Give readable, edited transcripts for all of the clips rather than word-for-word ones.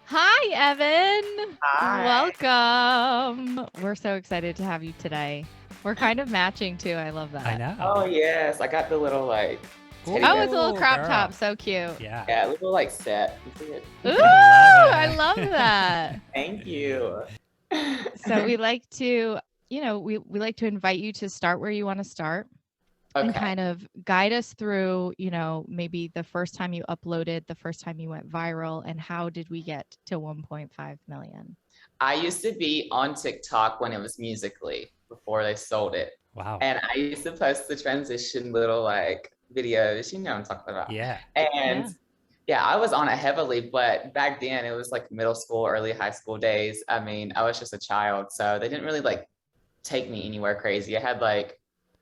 Hi, Evan. Hi. Welcome. We're so excited to have you today. We're kind of matching too. I love I that. Oh know. yes, I got the little like teddy Oh, bear. it's a little Ooh, crop top. girl. So cute. Yeah. Yeah, little like set. You see it? Ooh, I love I love it. that. Thank you. So we like to, we like to invite you to start where you want to start and Okay. kind of guide us through, maybe the first time you uploaded, the first time you went viral, and how did we get to 1.5 million? I used to be on TikTok when it was Musically before they sold it. Wow. And I used to post the transition little like videos, you know what I'm talking about. Yeah. And Yeah. yeah, I was on it heavily, but back then it was like middle school, early high school days. I mean, I was just a child, so they didn't really like take me anywhere crazy. I had like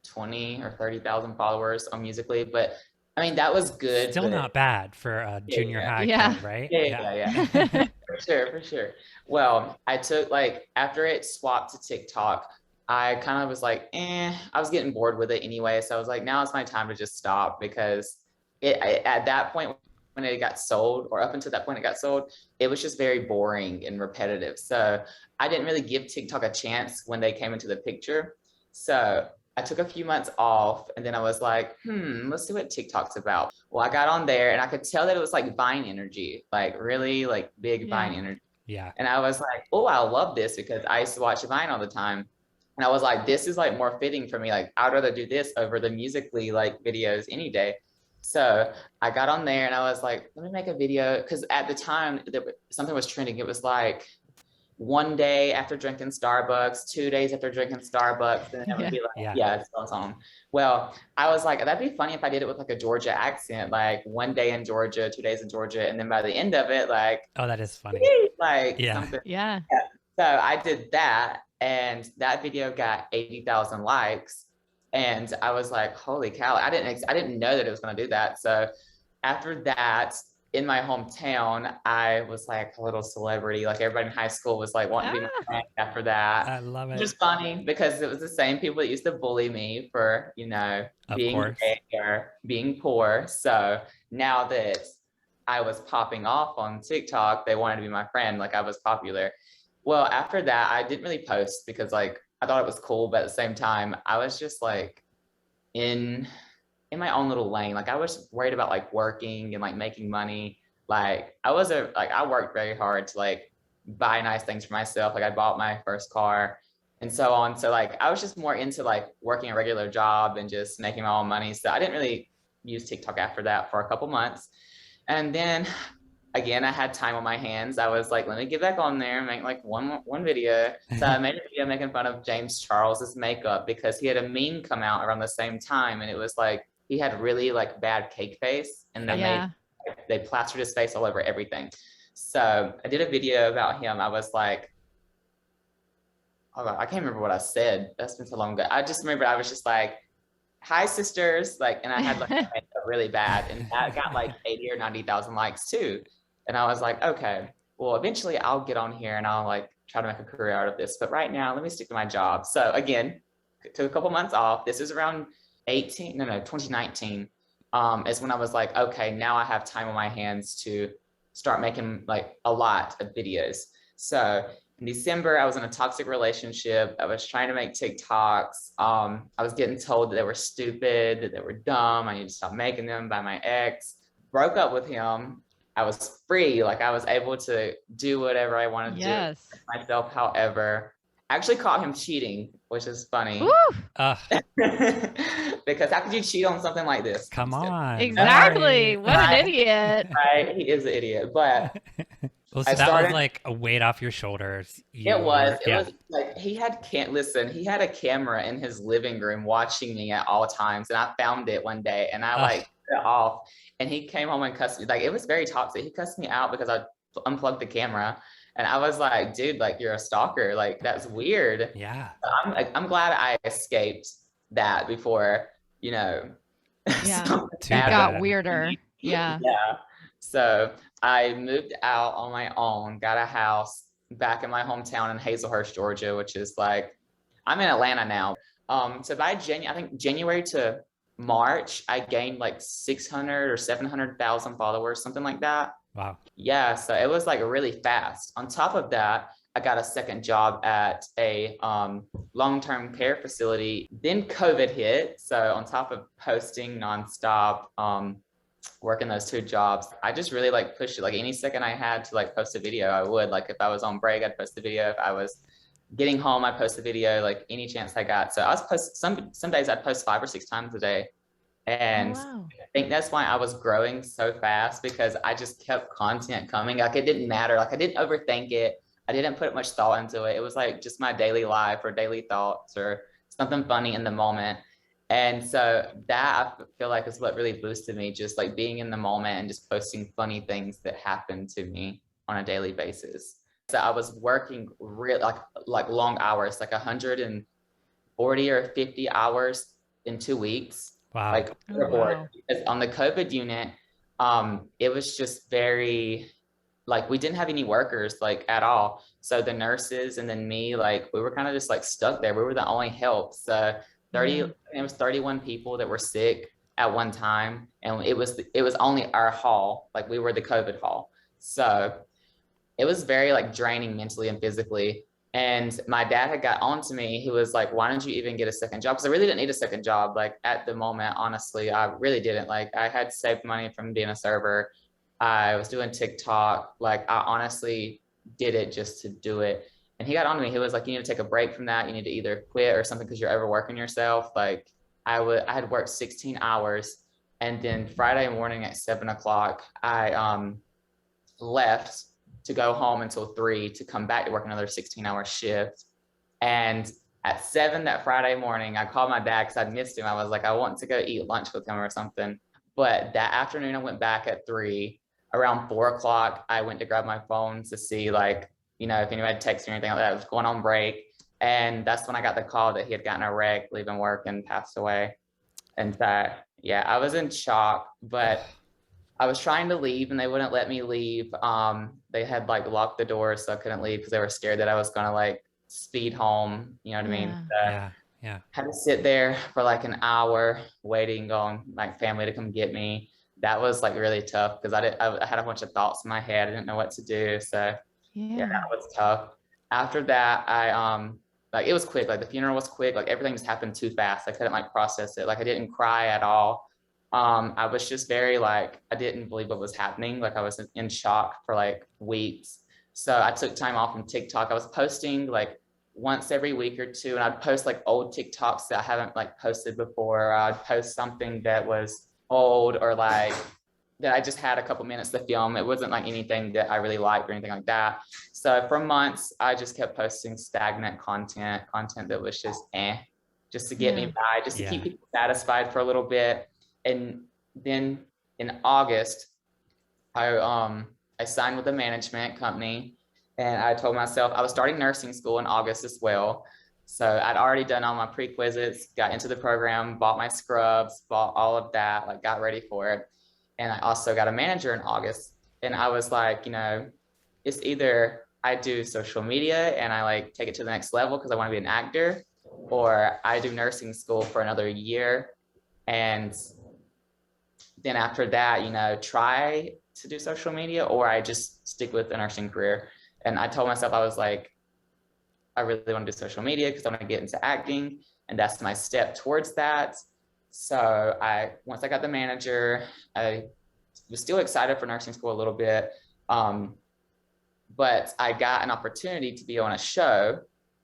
20 or 30,000 followers on Musically, but I mean that was good, Still but not bad for a yeah, junior yeah. high Yeah. kid, right? Yeah, Yeah. yeah, yeah. For sure, for sure. Well, I took like after it swapped to TikTok, I kind of was like, I was getting bored with it anyway. So I was like, now it's my time to just stop because at that point when it got sold, or up until that point it got sold, it was just very boring and repetitive. So I didn't really give TikTok a chance when they came into the picture. So I took a few months off and then I was like, let's see what TikTok's about. Well, I got on there and I could tell that it was like Vine energy, like really like big Yeah. Vine energy. Yeah. And I was like, oh, I love this because I used to watch Vine all the time. And I was like, this is like more fitting for me. Like, I'd rather do this over the Musically like videos any day. So I got on there and I was like, let me make a video. Cause at the time something was trending. It was like one day after drinking Starbucks, 2 days after drinking Starbucks, then it would Yeah. be like, Yeah. yeah, it's on. Well, I was like, that'd be funny if I did it with like a Georgia accent, like one day in Georgia, 2 days in Georgia, and then by the end of it, like, Oh, that is funny. like Yeah. something. Yeah. Yeah. So I did that, and that video got 80,000 likes, and I was like, holy cow! I didn't know that it was going to do that. So after that, in my hometown, I was like a little celebrity. Like everybody in high school was like wanting to be my Ah, friend after that. I love Which it. is funny because it was the same people that used to bully me for, Of being course. gay or being poor. So now that I was popping off on TikTok, they wanted to be my friend. Like I was popular. Well, after that, I didn't really post because like I thought it was cool, but at the same time, I was just like in in my own little lane. Like I was worried about like working and like making money. Like I worked very hard to like buy nice things for myself. Like I bought my first car and so on. So like I was just more into like working a regular job and just making my own money. So I didn't really use TikTok after that for a couple months. And then again, I had time on my hands. I was like, let me get back on there and make like one video. So I made a video making fun of James Charles's makeup because he had a meme come out around the same time, and it was like he had really like bad cake face, and Yep. they plastered his face all over everything. So I did a video about him. I was like, oh, I can't remember what I said. That's been so long ago. I just remember I was just like, hi sisters, like, and I had like yeah. really bad, and that got like 80 or 90,000 likes too. And I was like, okay, well, eventually I'll get on here and I'll like try to make a career out of this. But right now, let me stick to my job. So again, took a couple months off. This is around 2019. Is when I was like, okay, now I have time on my hands to start making like a lot of videos. So in December, I was in a toxic relationship. I was trying to make TikToks. I was getting told that they were stupid, that they were dumb. I need to stop making them by my ex. Broke up with him. I was free. Like I was able to do whatever I wanted to do Yes. myself. However, I actually caught him cheating, which is Woo! funny. Ugh. Because how could you cheat on something like this? I'm Come just kidding. on. Exactly. Right. What an idiot. Right? He is an idiot. But Well, I so that was started. like a weight off your shoulders. It You was. were, It yeah. was like can't listen. He had a camera in his living room watching me at all times, and I found it one day, and I like Ugh. cut it off. And he came home and cussed me. Like it was very toxic. He cussed me out because I unplugged the camera, and I was like, "Dude, like you're a stalker. Like that's weird." Yeah. I'm glad I escaped that before you know Yeah. something Too It bad got bad. weirder. Yeah. yeah. So I moved out on my own, got a house back in my hometown in Hazelhurst, Georgia, which is like I'm in Atlanta now. So by I think January to March, I gained like 600 or 700,000 followers, something like that. Wow. Yeah, so it was like really fast. On top of that, I got a second job at a long-term care facility. Then COVID hit. So on top of posting nonstop, working those two jobs, I just really like pushed it. Like any second I had to like post a video, I would. Like if I was on break, I'd post a video. If I was getting home, I'd post a video, like any chance I got. So I was post some days I'd post 5 or 6 times a day. Oh, And wow. I think that's why I was growing so fast, because I just kept content coming. Like it didn't matter. Like I didn't overthink it. I didn't put much thought into it. It was like just my daily life or daily thoughts or something funny in the moment. And so that I feel like is what really boosted me, just like being in the moment and just posting funny things that happen to me on a daily basis. So I was working real like long hours, like 140 or 50 hours in 2 weeks. Wow. Like Oh, wow. on the COVID unit, it was just very like we didn't have any workers like at all. So the nurses and then me, like we were kind of just like stuck there. We were the only help. So 30, Yeah. it was 31 people that were sick at one time, and it was only our hall. Like we were the COVID hall. So it was very like draining mentally and physically. And my dad had got on to me. He was like, why don't you even get a second job? Because I really didn't need a second job. Like at the moment, honestly, I really didn't. Like I had saved money from being a server. I was doing TikTok. Like I honestly did it just to do it. And he got on to me. He was like, you need to take a break from that. You need to either quit or something because you're overworking yourself. Like I had worked 16 hours. And then Friday morning at 7 o'clock, I left to go home until 3 to come back to work another 16-hour shift. And at 7 that Friday morning, I called my dad because I'd missed him. I was like, I want to go eat lunch with him or something. But that afternoon, I went back at 3. Around 4 o'clock, I went to grab my phone to see like, you know, if anybody had texted me or anything like that. I was going on break. And that's when I got the call that he had gotten a wreck, leaving work and passed away. And that, yeah, I was in shock, but I was trying to leave and they wouldn't let me leave. They had like locked the doors, so I couldn't leave because they were scared that I was gonna like speed home. You know what I mean? Yeah. Yeah. Had to sit there for like an hour waiting on like family to come get me. That was like really tough because I had a bunch of thoughts in my head. I didn't know what to do. So yeah, that was tough. After that, I like it was quick. Like the funeral was quick. Like everything just happened too fast. I couldn't like process it. Like I didn't cry at all. I was just very like, I didn't believe what was happening. Like I was in shock for like weeks. So I took time off from TikTok. I was posting like once every week or two, and I'd post like old TikToks that I haven't like posted before. Or I'd post something that was old or like that I just had a couple minutes to film. It wasn't like anything that I really liked or anything like that. So for months, I just kept posting stagnant content that was just to get me by, just to keep people satisfied for a little bit. And then in August, I signed with a management company, and I told myself I was starting nursing school in August as well. So I'd already done all my prerequisites, got into the program, bought my scrubs, bought all of that, like got ready for it. And I also got a manager in August. And I was like, you know, it's either I do social media and I like take it to the next level because I want to be an actor, or I do nursing school for another year. And then after that, you know, try to do social media, or I just stick with the nursing career. And I told myself, I was like, I really want to do social media because I want to get into acting, and that's my step towards that. So once I got the manager, I was still excited for nursing school a little bit. But I got an opportunity to be on a show,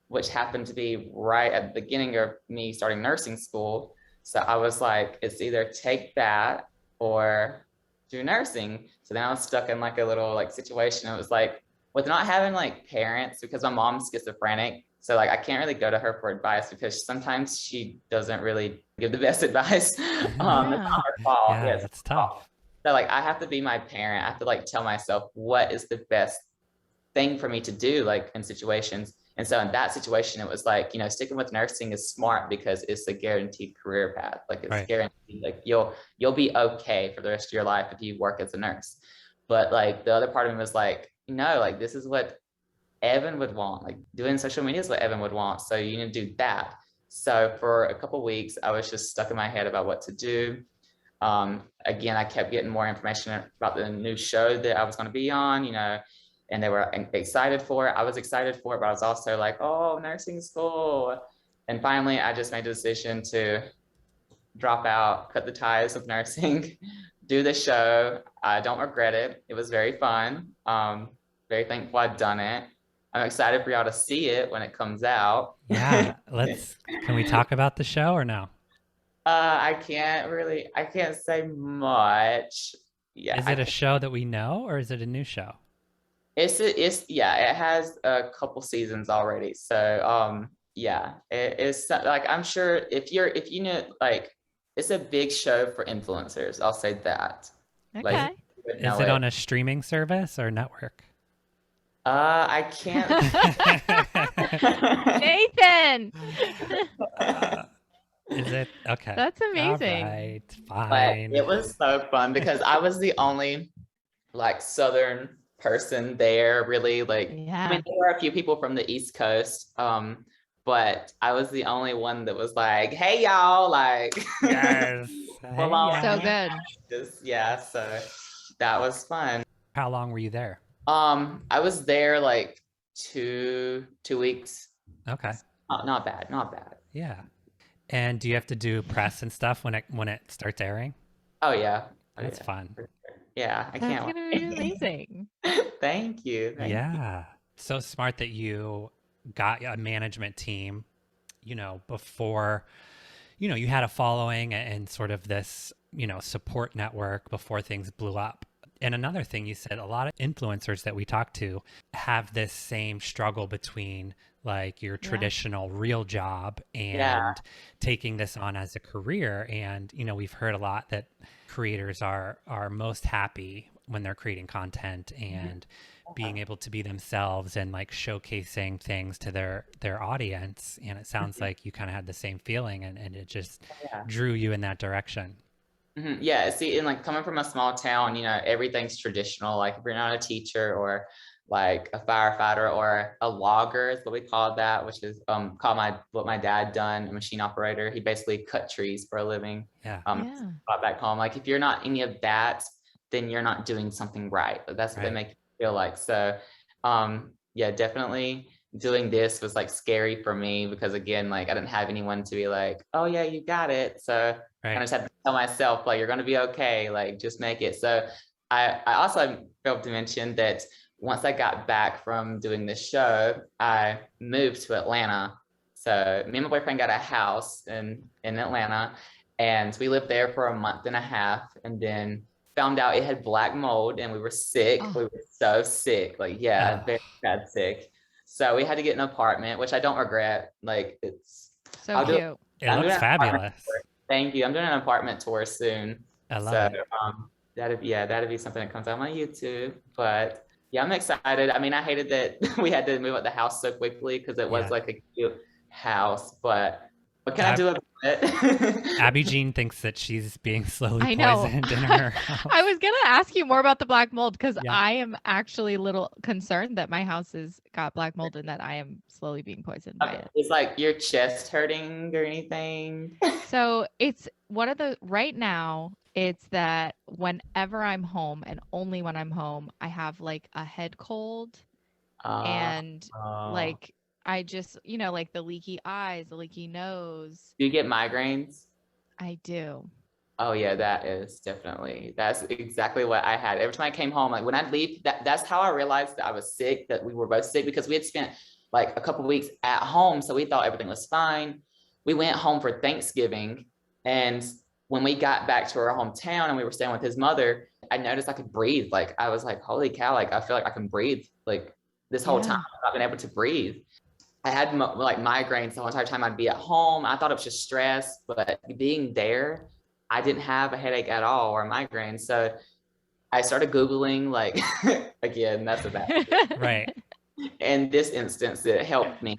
which happened to be right at the beginning of me starting nursing school. So I was like, it's either take that or do nursing. So then I was stuck in like a little like situation. It was like, with not having like parents, because my mom's schizophrenic, so like I can't really go to her for advice because sometimes she doesn't really give the best advice. It's not her fault. Yeah, that's tough. So like I have to be my parent. I have to like tell myself what is the best thing for me to do like in situations. And so in that situation, it was like, you know, sticking with nursing is smart because it's a guaranteed career path. Like it's guaranteed, like you'll be okay for the rest of your life if you work as a nurse. But like the other part of me was like, no, like this is what Evan would want. Like doing social media is what Evan would want. So you need to do that. So for a couple of weeks, I was just stuck in my head about what to do. Again, I kept getting more information about the new show that I was going to be on, and they were excited for it. I was excited for it, but I was also like, oh, nursing school. And finally, I just made the decision to drop out, cut the ties with nursing, do the show. I don't regret it. It was very fun. Very thankful I'd done it. I'm excited for y'all to see it when it comes out. Yeah, can we talk about the show or no? I can't say much. Yeah. Is it a show that we know or is it a new show? It has a couple seasons already. So, yeah, it's like, I'm sure if you know, like, it's a big show for influencers. I'll say that. Okay. Like, Is it on a streaming service or network? I can't. Nathan. Is it? Okay. That's amazing. All right, But fine. it was so fun because I was the only like Southern person there, really. Like, Yeah. I mean, there were a few people from the East Coast, but I was the only one that was like, "Hey, y'all!" Like, Yes. full on. So good. So that was fun. How long were you there? I was there like two weeks. Okay. Not bad. Yeah. And do you have to do press and stuff when it starts airing? Oh yeah. That's fun. Yeah, I That's can't gonna wait. be amazing. Thank you. Yeah. So smart that you got a management team, before, you had a following and sort of this, support network before things blew up. And another thing you said, a lot of influencers that we talk to have this same struggle between like your traditional real job and taking this on as a career. And, we've heard a lot that creators are most happy when they're creating content and being able to be themselves and like showcasing things to their audience. And it sounds like you kind of had the same feeling and it just drew you in that direction. Yeah, see, and like coming from a small town, everything's traditional. Like if you're not a teacher or like a firefighter or a logger is what we call that, which is what my dad done, a machine operator. He basically cut trees for a living. Brought back home. Like if you're not any of that, then you're not doing something right. That's what they make you feel like. So yeah, definitely doing this was like scary for me because again, like I didn't have anyone to be like, oh yeah, you got it. So I just had to tell myself like, you're going to be okay. Like just make it. So I also failed to mention that once I got back from doing this show, I moved to Atlanta. So me and my boyfriend got a house in Atlanta and we lived there for a month and a half and then found out it had black mold and we were sick. We were so sick, like, very bad sick. So we had to get an apartment, which I don't regret. Like it's so cute. It looks fabulous. Thank you. I'm doing an apartment tour soon. I love it. That'd be something that comes out on my YouTube. But yeah, I'm excited. I mean, I hated that we had to move out the house so quickly because it was like a cute house. But what can I do about it? Abby Jean thinks that she's being slowly I know. poisoned in her house. I was gonna ask you more about the black mold because I am actually a little concerned that my house has got black mold and that I am slowly being poisoned by it. Is like your chest hurting or anything? So it's right now, it's that whenever I'm home and only when I'm home, I have like a head cold and like I just, like the leaky eyes, the leaky nose. Do you get migraines? I do. Oh yeah, that's exactly what I had. Every time I came home, like when I'd leave, that's how I realized that I was sick, that we were both sick because we had spent like a couple of weeks at home. So we thought everything was fine. We went home for Thanksgiving. And when we got back to our hometown and we were staying with his mother, I noticed I could breathe. Like I was like, holy cow, like I feel like I can breathe. Like this whole time I've been able to breathe. I had like migraines the whole entire time I'd be at home. I thought it was just stress, but being there, I didn't have a headache at all or a migraine. So I started Googling, like, again, that's a bad Right. In this instance, it helped me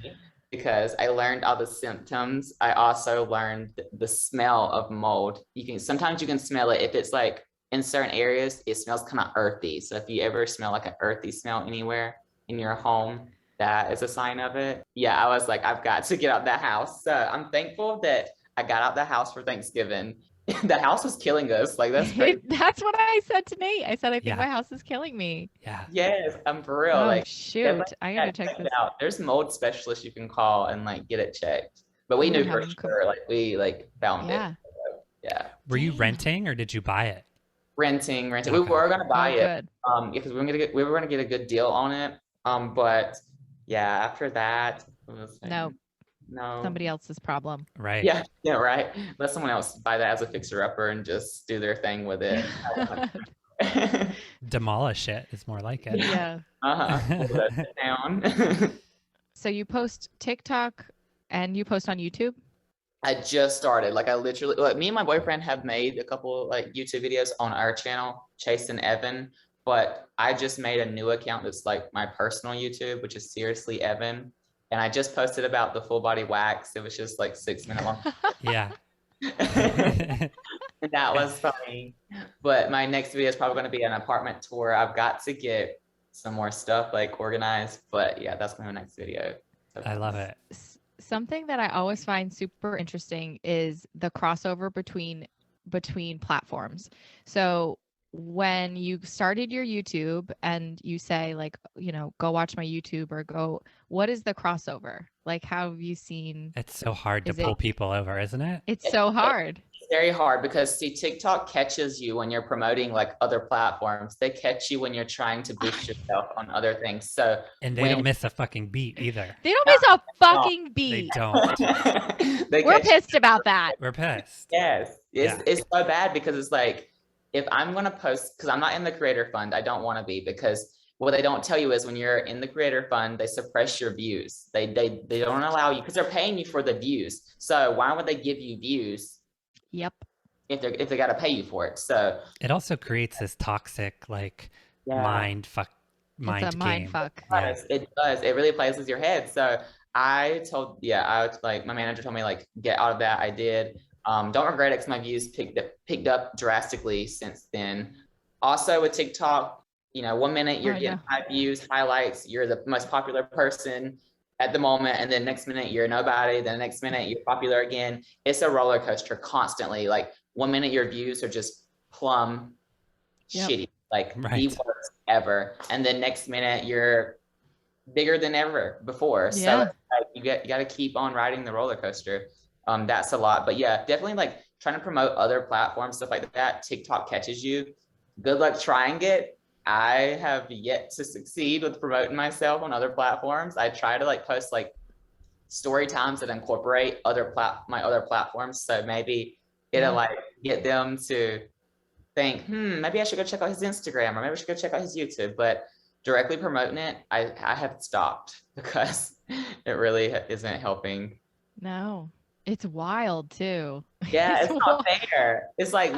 because I learned all the symptoms. I also learned the smell of mold. Sometimes you can smell it. If it's like in certain areas, it smells kind of earthy. So if you ever smell like an earthy smell anywhere in your home, that is a sign of it. Yeah, I was like, I've got to get out that house. So I'm thankful that I got out the house for Thanksgiving The house is killing us. Like, that's crazy. That's what I said to Nate. I said, I think Yeah. my house is killing me. Yeah. Yes, I'm for real. Oh, Like, shoot. definitely I gotta get check checked this. out. There's mold specialists you can call and like get it checked. But we I'm knew gonna for have them sure. Like, we like found it. Yeah. Yeah. Were you Damn. renting or did you buy it? Renting. We Okay. were gonna buy Oh, it. good. Because we were gonna get a good deal on it. But yeah, after that, it was like, No, no. somebody else's problem. Right. Yeah, yeah, right. Let someone else buy that as a fixer-upper and just do their thing with it. Demolish it is more like it. Yeah. Pull that down. So you post TikTok and you post on YouTube? I just started. Like, I literally, like, me and my boyfriend have made a couple like YouTube videos on our channel, Chase and Evan, but I just made a new account that's like my personal YouTube, which is Seriously Evan. And I just posted about the full body wax. It was just like 6 minute long. Yeah. That was funny. But my next video is probably going to be an apartment tour. I've got to get some more stuff like organized, but yeah, that's my next video. I love it. Something that I always find super interesting is the crossover between platforms. So when you started your YouTube and you say like, you know, go watch my YouTube or go, what is the crossover? Like, how have you seen? It's so hard to Is it- pull people over, isn't it? It's so hard. It's very hard because see, TikTok catches you when you're promoting like other platforms. They catch you when you're trying to boost yourself on other things. So And they don't miss a fucking beat either. They don't miss a fucking They beat. don't. We're pissed about that. We're pissed. Yes, it's so bad because it's like, if I'm gonna post, because I'm not in the creator fund, I don't want to be, because what they don't tell you is when you're in the creator fund, they suppress your views. They don't allow you, because they're paying you for the views. So why would they give you views? Yep. If they got to pay you for it. So it also creates this toxic like mind It's a mind game. fuck. Yeah. It does. It really plays with your head. So I was like, my manager told me like, get out of that. I did. Don't regret it because my views picked up drastically since then. Also with TikTok, you know, 1 minute you're getting high views, highlights, you're the most popular person at the moment, and then next minute you're nobody, then the next minute you're popular again. It's a roller coaster constantly. Like 1 minute your views are just plumb shitty, like the worst ever, and then next minute you're bigger than ever before. Yeah. So like, you got to keep on riding the roller coaster. That's a lot, but yeah, definitely like trying to promote other platforms, stuff like that. TikTok catches you. Good luck trying it. I have yet to succeed with promoting myself on other platforms. I try to like post like story times that incorporate my other platforms. So maybe it'll like get them to think, maybe I should go check out his Instagram, or maybe I should go check out his YouTube. But directly promoting it, I have stopped because it really isn't helping. No, it's wild too. Yeah, it's not fair. It's like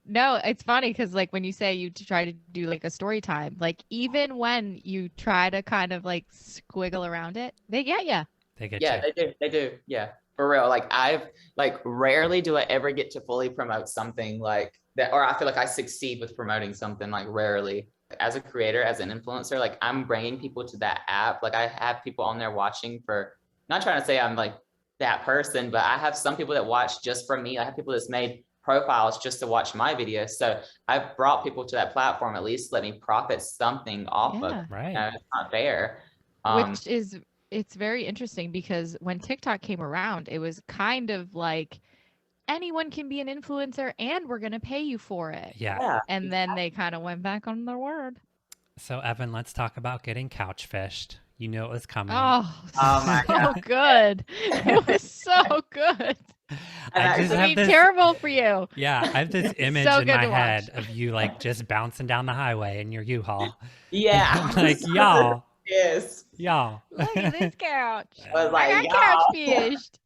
no, it's funny because like when you say you try to do like a story time, like even when you try to kind of like squiggle around it, they get you. They get you. They do. Yeah, for real. Like I've like rarely do I ever get to fully promote something like that, or I feel like I succeed with promoting something, like rarely. As a creator, as an influencer, like I'm bringing people to that app. Like I have people on there watching for, not trying to say I'm like that person, but I have some people that watch just from me. I have people that's made profiles just to watch my videos. So I've brought people to that platform, at least let me profit something off of it. Right. You know, it's not fair. Which is, it's very interesting because when TikTok came around, it was kind of like anyone can be an influencer and we're going to pay you for it. Yeah. And then they kind of went back on their word. So Evan, let's talk about getting couch fished. You know it was coming. Oh my so God. good. It was so good. I just have this, terrible for you. Yeah, I have this image So in good my to head of you like just bouncing down the highway in your U-Haul. Yeah. I'm like, y'all. Yes. Y'all. Look at this couch. I was like, I got couch fished.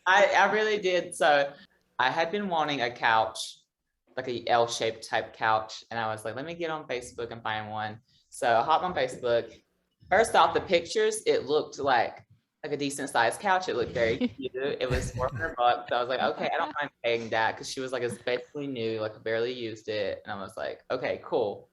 I really did. So I had been wanting a couch, like a L-shaped type couch. And I was like, let me get on Facebook and find one. So I hopped on Facebook. First off, the pictures, it looked like a decent sized couch. It looked very cute. It was $400. So I was like, okay, I don't mind paying that, because she was like, it's basically new, like I barely used it. And I was like, okay, cool.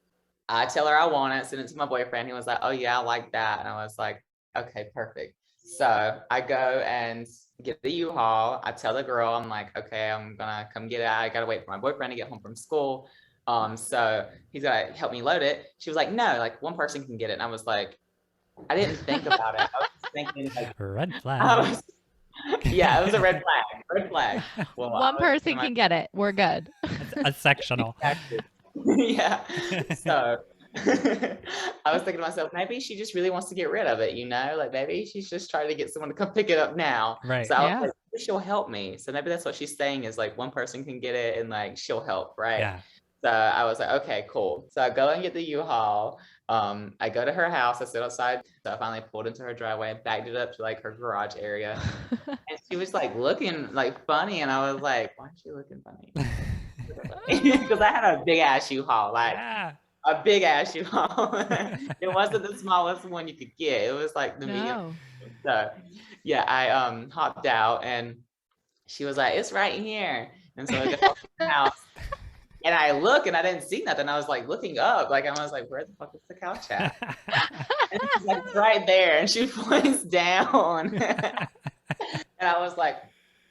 I tell her I want it, send it to my boyfriend. He was like, oh yeah, I like that. And I was like, okay, perfect. So I go and get the U-Haul. I tell the girl, I'm like, okay, I'm gonna come get it. I gotta wait for my boyfriend to get home from school. So he's gonna help me load it. She was like, no, like one person can get it. And I was like, I didn't think about it. I was thinking like red flag. Yeah, it was a red flag. Red flag. Well, one person can get it. We're good. A sectional. Yeah. So I was thinking to myself, maybe she just really wants to get rid of it, you know? Like maybe she's just trying to get someone to come pick it up now. Right. So I was like, she'll help me. So maybe that's what she's saying is like one person can get it and like she'll help, right? Yeah. So I was like, okay, cool. So I go and get the U-Haul. I go to her house. I sit outside. So I finally pulled into her driveway and backed it up to like her garage area. And she was like looking like funny. And I was like, why is she looking funny? Because I had a big ass U-Haul, like a big ass U-Haul. It wasn't the smallest one you could get. It was like the medium. So yeah, I hopped out and she was like, it's right here. And so I got to the house. And I look and I didn't see nothing. I was like looking up, like I was like, where the fuck is the couch at? And she's like, it's right there. And she points down. And I was like,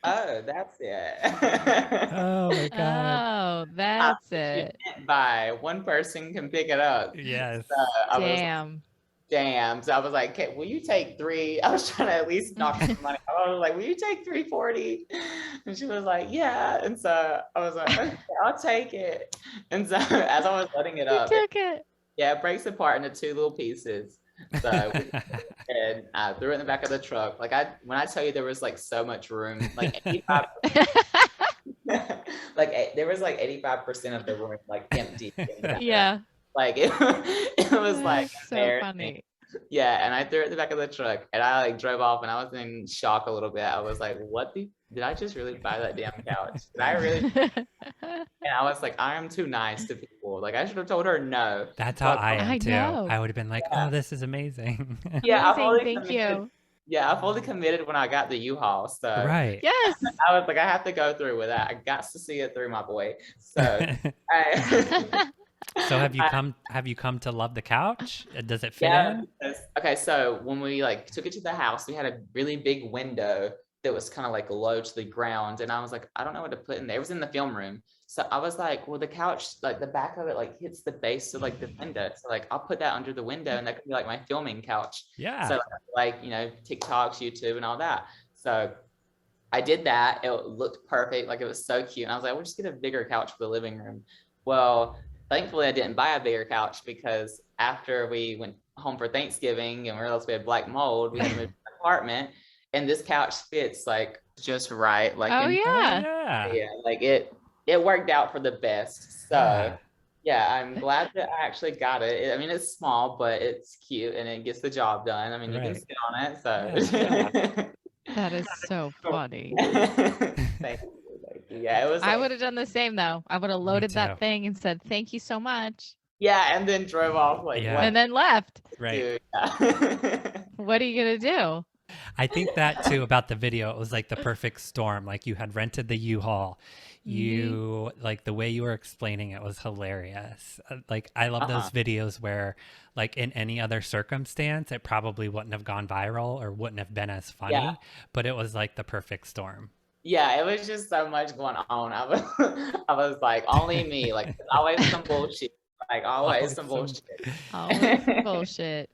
oh, that's it. Oh my God. Oh, that's it. By one person can pick it up. Yes. So Damn. Damn. So I was like, okay, will you take $3? I was trying to at least knock some money. I was like, will you take $3.40? And she was like, yeah. And so I was like, okay, I'll take it. And so as I was letting it up, it breaks apart into 2 little pieces. So and I threw it in the back of the truck. Like when I tell you there was like so much room, like 85, like there was like 85% of the room like empty. Yeah. Like it was like so funny. Yeah, and I threw it in the back of the truck and I like drove off and I was in shock a little bit. I was like, did I just really buy that damn couch? Did I really? And I was like, I am too nice to people. Like I should have told her no. That's how I am too. Know. I would have been like, oh, this is amazing. Yeah, thank you. Yeah, I fully committed when I got the U-Haul. So right. Yes. I was like, I have to go through with that. I got to see it through, my boy. So So have you come to love the couch? Does it fit in? Okay, so when we like took it to the house, we had a really big window that was kind of like low to the ground. And I was like, I don't know what to put in there. It was in the film room. So I was like, well, the couch, like the back of it, like hits the base of like the window. So like, I'll put that under the window and that could be like my filming couch. Yeah. So like, you know, TikToks, YouTube and all that. So I did that. It looked perfect. Like it was so cute. And I was like, we'll just get a bigger couch for the living room. Well, thankfully I didn't buy a bigger couch because after we went home for Thanksgiving and realized we had black mold, we had to move to an apartment. And this couch fits like just right. Like yeah, like it worked out for the best. So yeah, I'm glad that I actually got it. I mean, it's small, but it's cute and it gets the job done. I mean, you can sit on it. So that is so funny. Thank you. Yeah, it was. I would have done the same though. I would have loaded that thing and said, "Thank you so much." Yeah, and then drove off and then left. Right. What are you gonna do? I think that too about the video. It was like the perfect storm. Like you had rented the U-Haul. You like the way you were explaining it was hilarious. Like I love those videos where like in any other circumstance, it probably wouldn't have gone viral or wouldn't have been as funny, but it was like the perfect storm. Yeah, it was just so much going on. I was like, only me. Like always some bullshit. Like always some bullshit. Always some bullshit.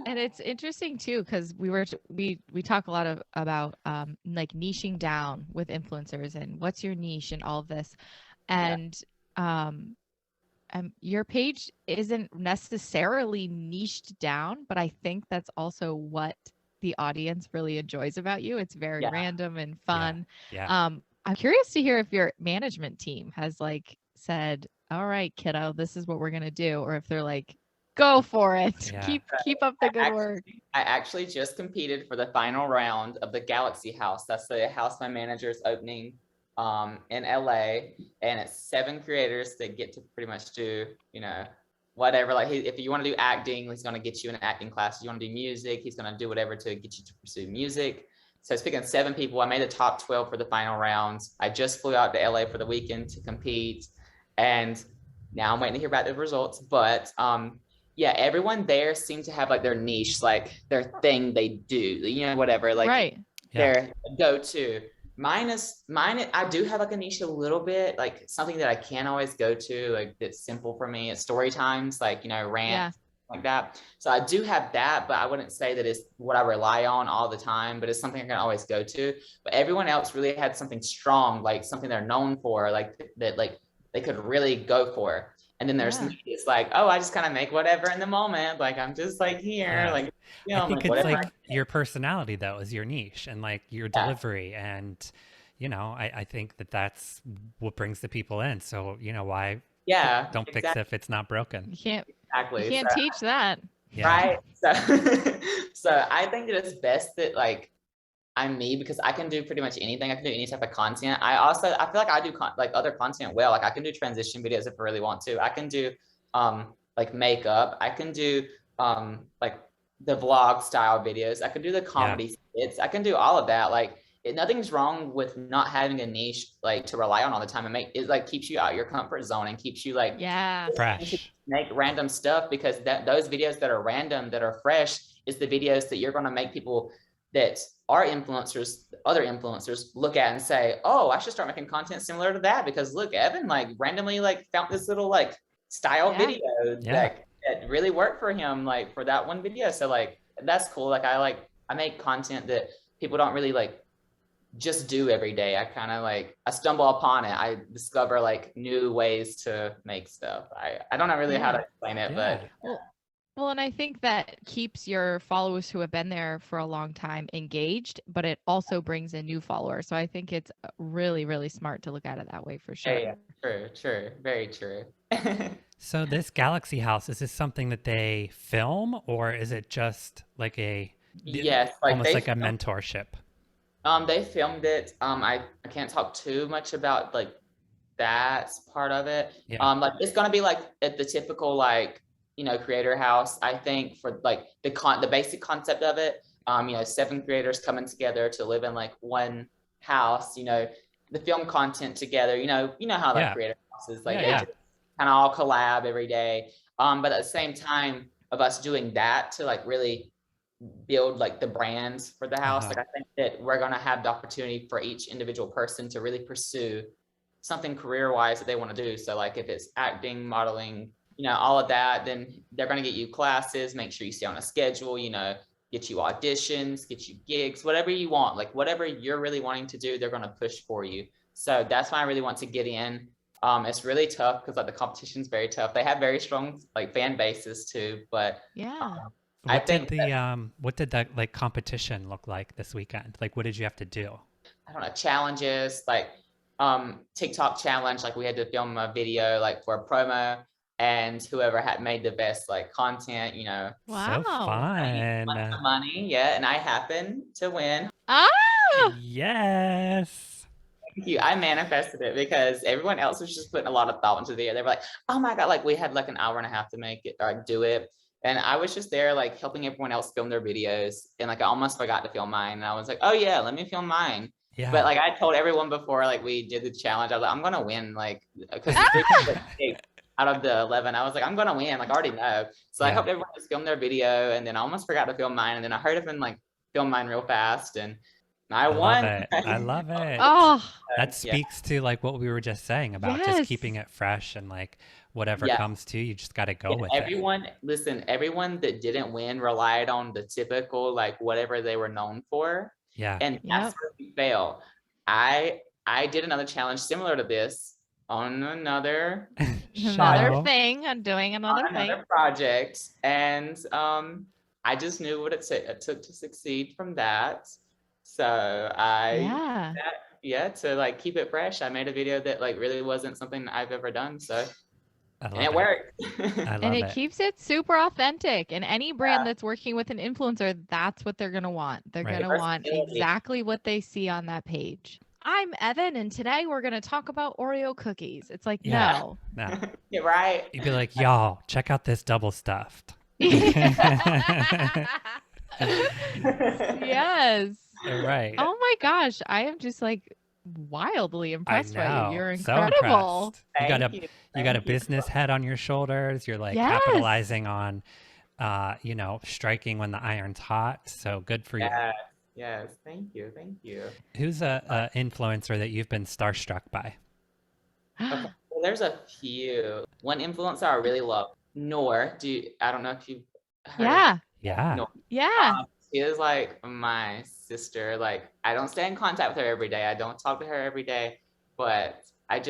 And it's interesting too, because we talk a lot about like niching down with influencers and what's your niche and all of this. And your page isn't necessarily niched down, but I think that's also what the audience really enjoys about you. It's very random and fun. I'm curious to hear if your management team has like said, all right, kiddo, this is what we're gonna do, or if they're like, go for it. Keep up the good work. I actually just competed for the final round of the Galaxy House. That's the house my manager is opening in LA, and it's 7 creators that get to pretty much do, you know, whatever. Like if you want to do acting, he's going to get you in an acting class. If you want to do music, he's going to do whatever to get you to pursue music. So it's picking 7 people. I made the top 12 for the final rounds. I just flew out to LA for the weekend to compete, and now I'm waiting to hear about the results. But yeah, everyone there seemed to have like their niche, like their thing they do, you know, whatever, like Right. their go-to. I do have like a niche a little bit, like something that I can always go to, like that's simple for me. It's story times, like, you know, Yeah. rant like that. So I do have that, but I wouldn't say that it's what I rely on all the time, but it's something I can always go to. But everyone else really had something strong, like something they're known for, like that, like they could really go for. And then there's Yeah. me, it's like, oh, I just kind of make whatever in the moment. Like I'm just like here, Yeah. like, you I know, think like it's whatever. like your personality though is your niche and like your Yeah. delivery, and you know, I think that that's what brings the people in. So you know, why Yeah, don't fix it if it's not broken? You can't exactly. So, teach that. Yeah. right. So, so I think that it's best that like I'm me because I can do pretty much anything. I can do any type of content. I feel like I do like other content well. Like I can do transition videos if I really want to. I can do like makeup. I can do like the vlog style videos. I can do the comedy skits. I can do all of that. Like nothing's wrong with not having a niche like to rely on all the time, and it like keeps you out your comfort zone and keeps you like fresh. make random stuff, because those videos that are random, that are fresh, is the videos that you're going to make people that are influencers, other influencers, look at and say, oh, I should start making content similar to that, because look, Evan like randomly like found this little like style video that really worked for him, like for that one video. So like that's cool. Like I make content that people don't really like just do every day. I stumble upon it. I discover like new ways to make stuff. I don't know really how to explain it, but well, and I think that keeps your followers who have been there for a long time engaged, but it also brings in new followers. So I think it's really, really smart to look at it that way for sure. Yeah, true, very true. So this Galaxy House, is this something that they film, or is it just like almost like a mentorship? They filmed it. I can't talk too much about like that part of it. Like it's gonna be like at the typical like, you know, creator house. I think for like the basic concept of it. You know, 7 creators coming together to live in like one house. You know, the film content together. You know how like creator houses like they just kind of all collab every day. But at the same time of us doing that to like really build like the brands for the house, like I think that we're gonna have the opportunity for each individual person to really pursue something career-wise that they want to do. So like if it's acting, modeling, you know, all of that, then they're gonna get you classes, make sure you stay on a schedule, you know, get you auditions, get you gigs, whatever you want, like whatever you're really wanting to do, they're gonna push for you. So that's why I really want to get in. It's really tough because like the competition's very tough. They have very strong like fan bases too, but what did that like competition look like this weekend? Like, what did you have to do? I don't know, challenges, like TikTok challenge. Like we had to film a video like for a promo, and whoever had made the best like content, you know. So fun. Money, yeah, and I happened to win. Oh, yes. Thank you. I manifested it because everyone else was just putting a lot of thought into the video. They were like, oh my God, like we had like an hour and a half to make it or do it. And I was just there like helping everyone else film their videos. And like I almost forgot to film mine. And I was like, oh yeah, let me film mine. Yeah. But like I told everyone before like we did the challenge, I was like, I'm gonna win, like because out of the 11, I was like, I'm gonna win, like I already know. So I helped everyone just film their video, and then I almost forgot to film mine, and then I heard him like film mine real fast, and I won. I love it. Oh, that speaks to like what we were just saying about just keeping it fresh, and like whatever comes to you just got to go with it. Listen, everyone that didn't win relied on the typical like whatever they were known for. Yeah. And that's where we fail. I did another challenge similar to this on another thing. I'm doing another project, and I just knew what it took to succeed from that. So to like keep it fresh, I made a video that like really wasn't something I've ever done. So and it worked. And it keeps it super authentic. And any brand that's working with an influencer, that's what they're gonna want. They're gonna want exactly what they see on that page. I'm Evan, and today we're gonna talk about Oreo cookies. It's like no. You're right. You'd be like, y'all, check out this double stuffed. Yes. Right. Oh my gosh, I am just like wildly I impressed by you. know. You're So incredible. impressed. You got a Thank you. you got a Thank you. business head on your shoulders. You're like Yes. capitalizing on striking when the iron's hot. So good for you. Yes. Yes. Thank you. Thank you. Who's a influencer that you've been starstruck by? Okay. Well, there's a few. One influencer I really love, Noor. I don't know if you've heard of Yeah. Yeah. Noor. Yeah. She is like my sister. Like, I don't stay in contact with her every day. I don't talk to her every day, but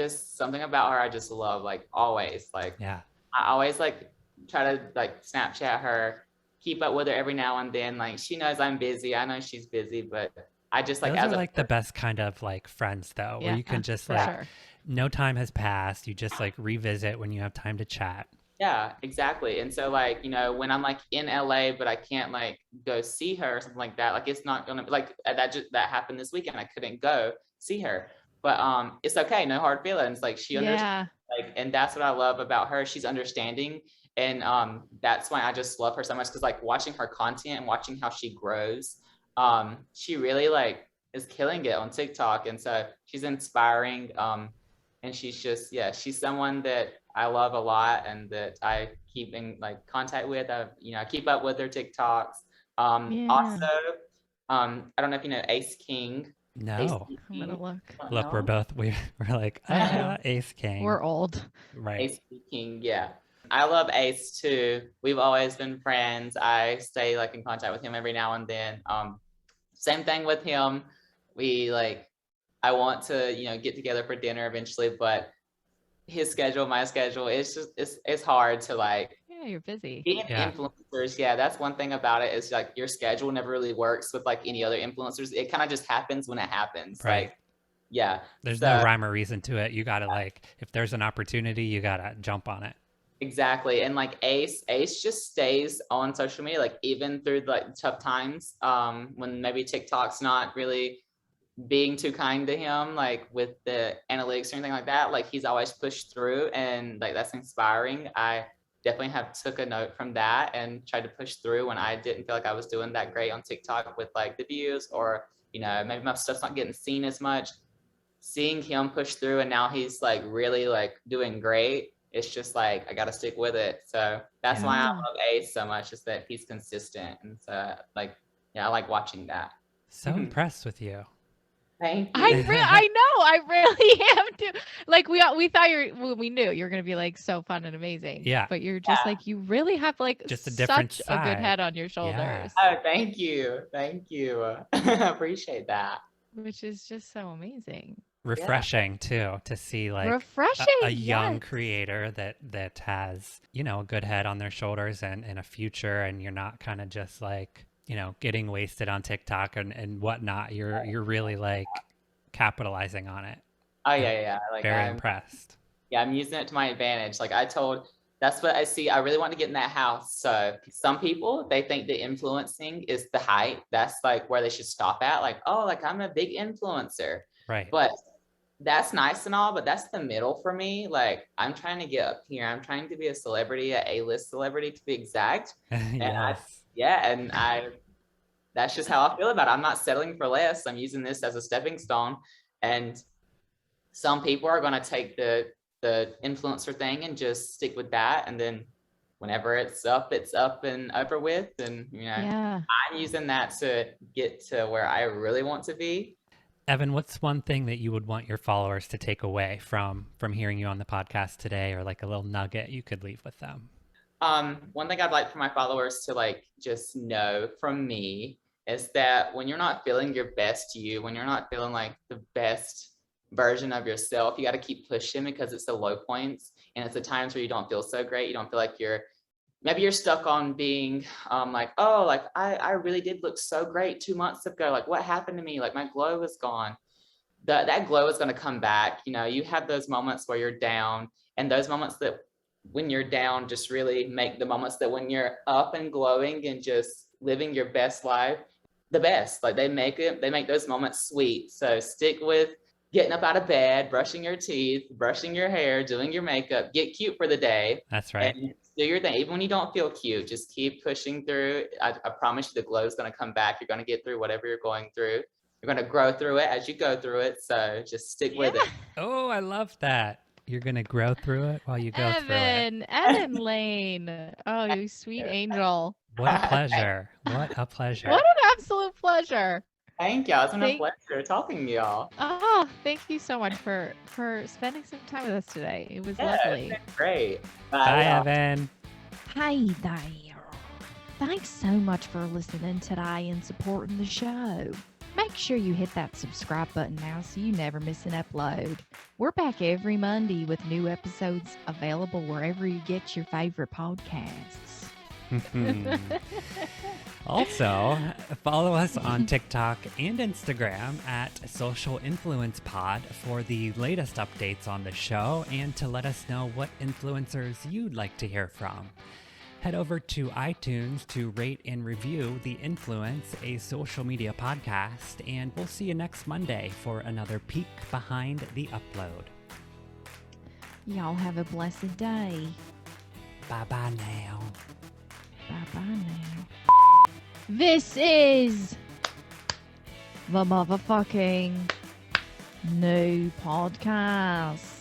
something about her I just love, like always. Like, Yeah. I always like try to like Snapchat her, keep up with her every now and then. Like, she knows I'm busy. I know she's busy, but I just like, Those as are a like the best kind of like friends though, where Yeah, you can just for like sure. no time has passed. You just like revisit when you have time to chat. Yeah, exactly. And so like, when I'm like in LA, but I can't like go see her or something like that, like it's not gonna like that happened this weekend. I couldn't go see her. But it's okay, no hard feelings. Like she understands, Yeah. like, and that's what I love about her. She's understanding. And that's why I just love her so much, because like watching her content and watching how she grows, she really like is killing it on TikTok. And so she's inspiring. And she's just, yeah, she's someone that I love a lot and that I keep in like contact with. I keep up with their TikToks. Yeah. Also, I don't know if you know Ace King. Ace No. I'm gonna King. look. Look, we're No? both we're like Ace King. We're old. Right. Ace King, yeah. I love Ace too. We've always been friends. I stay like in contact with him every now and then. Same thing with him. We like, I want to, get together for dinner eventually, but his schedule, my schedule, it's hard to like Yeah, you're busy. being Yeah. influencers. Yeah, that's one thing about it, is like your schedule never really works with like any other influencers. It kind of just happens when it happens. Right. Like, yeah. There's So no rhyme or reason to it. You gotta like, if there's an opportunity, you gotta jump on it. exactly. And like Ace just stays on social media, like even through like tough times, when maybe TikTok's not really being too kind to him, like with the analytics or anything like that. Like he's always pushed through, and like that's inspiring. I definitely have took a note from that and tried to push through when I didn't feel like I was doing that great on TikTok with like the views, or maybe my stuff's not getting seen as much. Seeing him push through, and now he's like really like doing great. It's just like I gotta stick with it. So that's why I love Ace so much, is that he's consistent. And so like, yeah, I like watching that. So impressed with you. Thank you. I know. I really am too. Like we thought we knew you were gonna be like so fun and amazing. Yeah. But you're just like, you really have like just a different such side. a good head on your shoulders. Yeah. Oh, thank you. Thank you. I appreciate that. Which is just so amazing. Refreshing too, to see like refreshing a young yes. creator that has, a good head on their shoulders and a future, and you're not kind of just like, getting wasted on TikTok and whatnot. You're really like capitalizing on it. Oh yeah. Like very impressed. Yeah, I'm using it to my advantage. Like that's what I see. I really want to get in that house. So some people, they think that influencing is the height. That's like where they should stop at. Like, oh, like I'm a big influencer. Right. But that's nice and all, but that's the middle for me. Like I'm trying to get up here. I'm trying to be a celebrity, a A-list celebrity to be exact. Yes. And that's just how I feel about it. I'm not settling for less. I'm using this as a stepping stone. And some people are going to take the influencer thing and just stick with that. And then whenever it's up and over with. And, I'm using that to get to where I really want to be. Evan, what's one thing that you would want your followers to take away from hearing you on the podcast today, or like a little nugget you could leave with them? One thing I'd like for my followers to like just know from me is that when you're not feeling your best you, when you're not feeling like the best version of yourself, you got to keep pushing, because it's the low points and it's the times where you don't feel so great. You don't feel like maybe you're stuck on being like, oh, like I really did look so great 2 months ago. Like what happened to me? Like my glow is gone. That glow is going to come back. You have those moments where you're down, and those moments that when you're down just really make the moments that when you're up and glowing and just living your best life the best. Like they make those moments sweet. So stick with getting up out of bed, brushing your teeth, brushing your hair, doing your makeup, get cute for the day. That's right. And do your thing. Even when you don't feel cute, just keep pushing through. I promise you the glow is going to come back. You're going to get through whatever you're going through. You're going to grow through it as you go through it. So just stick with it. Oh, I love that. You're going to grow through it while you go through it. Evan Lane. Oh, you sweet angel. What a pleasure. What a pleasure. What an absolute pleasure. Thank y'all. It's been a pleasure talking to y'all. Oh, thank you so much for spending some time with us today. It was lovely. It's been great. Bye, Evan. Hi there. Thanks so much for listening today and supporting the show. Make sure you hit that subscribe button now so you never miss an upload. We're back every Monday with new episodes available wherever you get your favorite podcasts. Also, follow us on TikTok and Instagram at Social Influence Pod for the latest updates on the show and to let us know what influencers you'd like to hear from. Head over to iTunes to rate and review The Influence, a social media podcast, and we'll see you next Monday for another peek behind the upload. Y'all have a blessed day. Bye-bye now. Bye-bye now. This is the motherfucking new podcast.